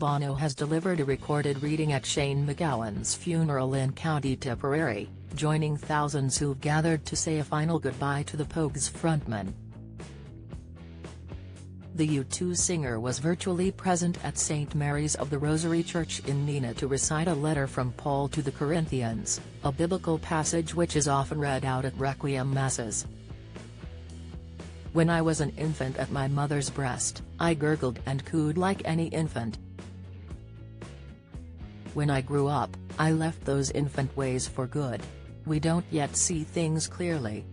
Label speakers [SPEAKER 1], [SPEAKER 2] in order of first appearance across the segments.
[SPEAKER 1] Bono has delivered a recorded reading at Shane MacGowan's funeral in County Tipperary, joining thousands who've gathered to say a final goodbye to the Pogues frontman. The U2's singer was virtually present at St. Mary's of the Rosary Church in Neenah to recite a letter from Paul to the Corinthians, a biblical passage which is often read out at Requiem Masses. "When I was an infant at my mother's breast, I gurgled and cooed like any infant. When I grew up, I left those infant ways for good. We don't yet see things clearly.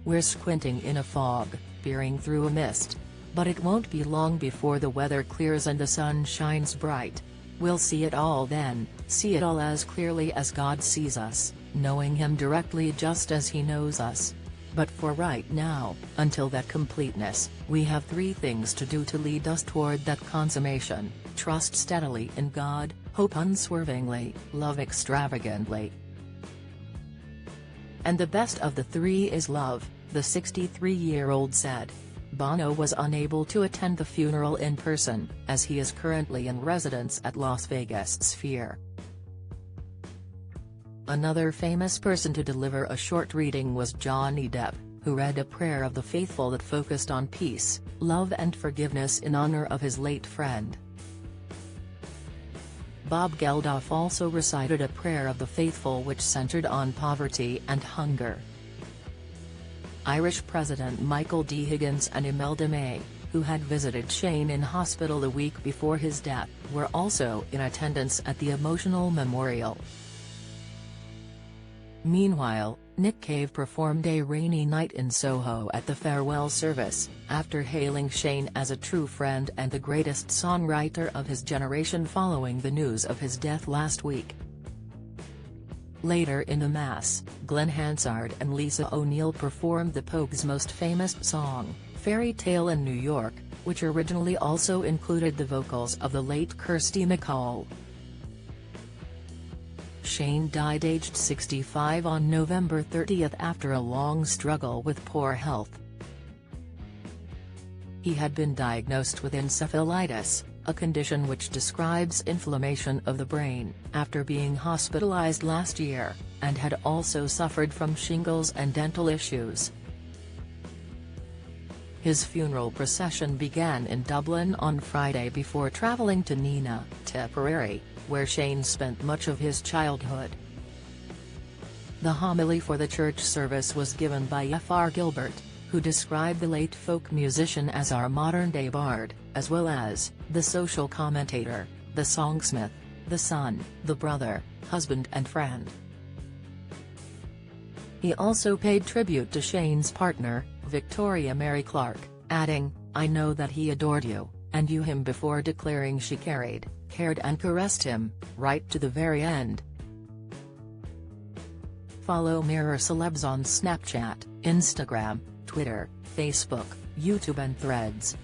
[SPEAKER 1] We're squinting in a fog, peering through a mist. But it won't be long before the weather clears and the sun shines bright. We'll see it all then, see it all as clearly as God sees us, knowing Him directly just as He knows us. But for right now, until that completeness, we have three things to do to lead us toward that consummation: trust steadily in God, hope unswervingly, love extravagantly. And the best of the three is love," the 63-year-old said. Bono was unable to attend the funeral in person, as he is currently in residence at Las Vegas Sphere. Another famous person to deliver a short reading was Johnny Depp, who read a prayer of the faithful that focused on peace, love and forgiveness in honor of his late friend. Bob Geldof also recited a prayer of the faithful which centered on poverty and hunger. Irish President Michael D. Higgins and Imelda May, who had visited Shane in hospital a week before his death, were also in attendance at the emotional memorial. Meanwhile, Nick Cave performed a rainy night in Soho at the farewell service, after hailing Shane as a true friend and the greatest songwriter of his generation following the news of his death last week. Later in the Mass, Glenn Hansard and Lisa O'Neill performed the Pogues' most famous song, Fairy Tale in New York, which originally also included the vocals of the late Kirsty MacColl. Shane died aged 65 on November 30 after a long struggle with poor health. He had been diagnosed with encephalitis, a condition which describes inflammation of the brain, after being hospitalized last year, and had also suffered from shingles and dental issues. His funeral procession began in Dublin on Friday before travelling to Neenah, Tipperary, where Shane spent much of his childhood. The homily for the church service was given by F.R. Gilbert, who described the late folk musician as our modern-day bard, as well as the social commentator, the songsmith, the son, the brother, husband and friend. He also paid tribute to Shane's partner, Victoria Mary Clark, adding, "I know that he adored you, and you him," before declaring she cared and caressed him, right to the very end. Follow Mirror Celebs on Snapchat, Instagram, Twitter, Facebook, YouTube and Threads.